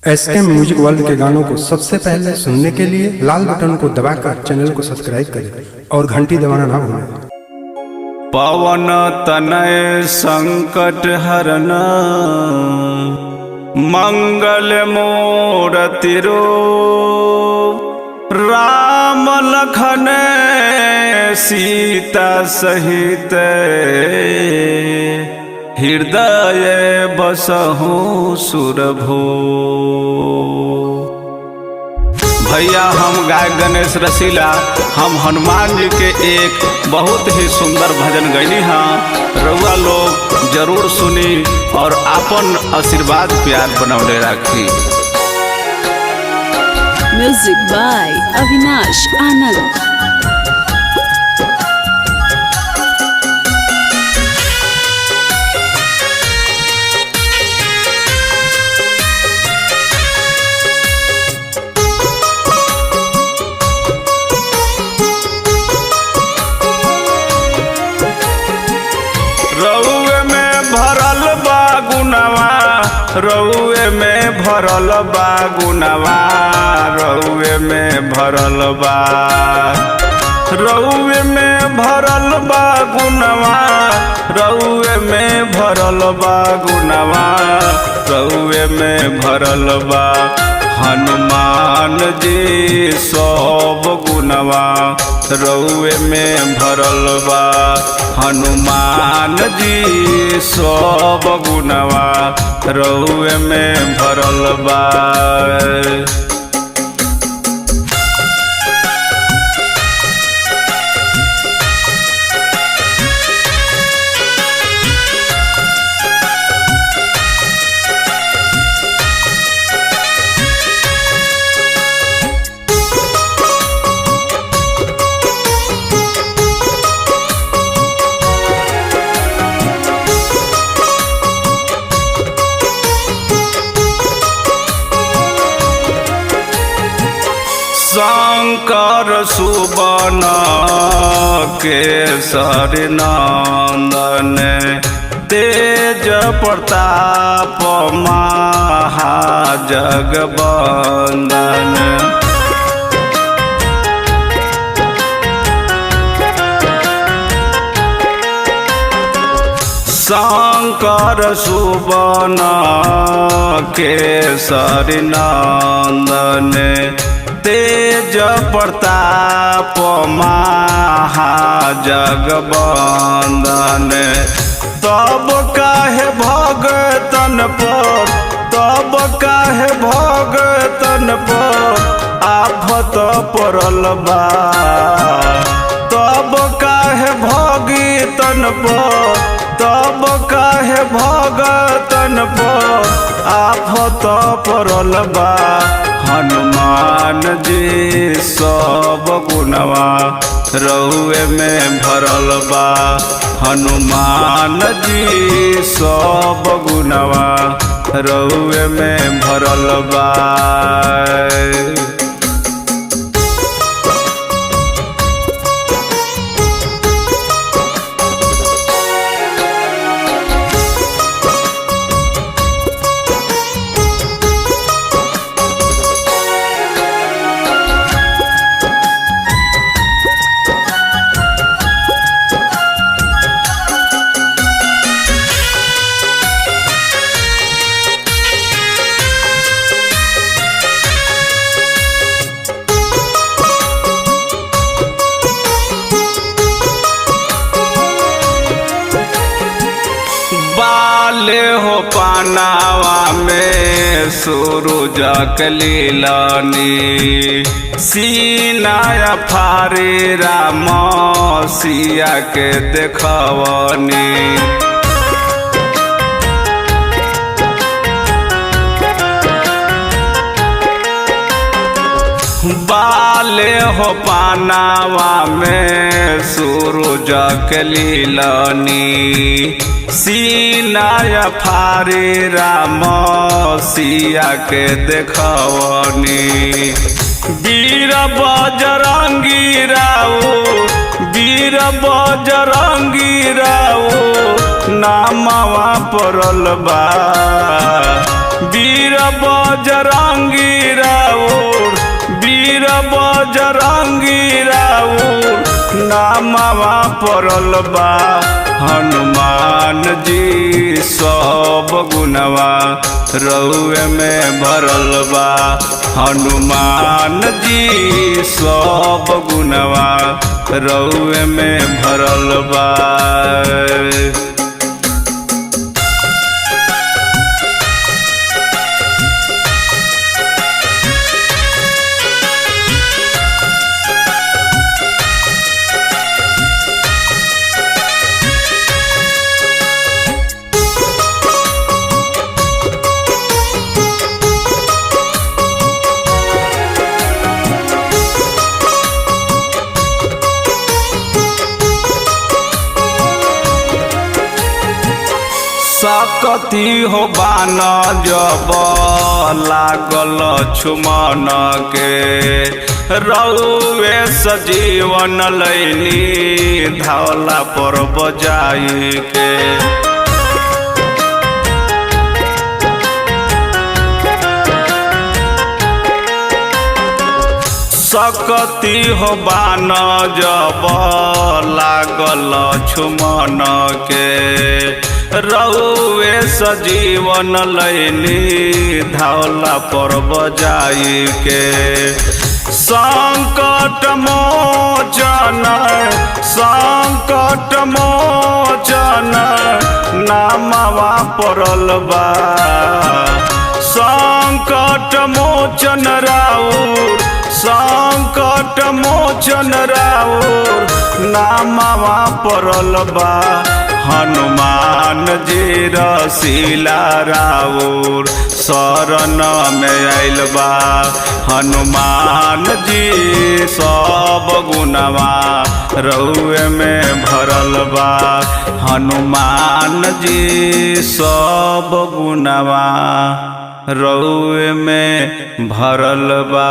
SM music world के गानों को सबसे पहले सुनने के लिए लाल बटन को दबाकर चैनल को सब्सक्राइब करें और घंटी दबाना ना भूलें। पवन तनय संकट हरन मंगल मूर्ति रो राम लखन सीता सहित हृदय बसहु सुरभो। भैया हम गायक गणेश रसीला हम हनुमान जी के एक बहुत ही सुंदर भजन गैनी हाँ। रउआ लोग जरूर सुनी और आपन आशीर्वाद प्यार बनौले राखी। म्यूजिक बाय अविनाश आनंद। रउए में भरल बा गुनवा, रउए में भरल बा गुनवा, रउए में भरल बा, रउए में भरल बा गुनवा, रउए में भरल बा गुनवा, रउए में भरल बा हनुमान जी सब गुनवा, रउए में भरल बा हनुमान जी सब गुनवा, रउए में भरल बा। शंकर सुबन केसर नंदन तेज प्रताप महाजगबंदन। शंकर सुबन केसर नंदन तेज प्रताप महाजगबंदन। तब काहे भगतन पर, तब काहे भगतन पर आफत पड़ल बा, तब काहे भगतन पर, तब काहे भगतन पर आफत पड़ल बा हनुमान जी सब गुनवा, रउए में भरल बा हनुमान जी सब गुनवा, रउए में भरल बा। बाले हो पानावा में सूरज कलीलानी, सीना फारे राम सिया के देखवनी। बाले हो पानावा में सूरज कलीलानी, सीना फारे राम सिया के देखवनी। वीर बजरंगी राव, वीर बजरंगी राव नामवा पड़ल बा, वीर बजरंगी राउर, वीर बजरंगी राउर नामवा पड़ल बा। हनुमान जी सब गुणवा रउए में भरल बा। हनुमान जी सब गुणवा रउए में भरल बा। सकती हो बान जब लागल छुमन के, रउए सजीवन लैनी धावला पर बजाई के। सकती हो बान जब लागल छुमन के, रउए सजीवन लैनी धावला पर बजाई के। संकट मोचन, संकट मोचन नामवा पड़ल बा। संकट मोचन राउर, संकट मोचन राउर नामवा पड़ल बा। हनुमान जी रसीला राउर शरण में आइल बा। हनुमान जी सब गुणवा रउए में भरल बा। हनुमान जी सब गुणवा रउए में भरल बा।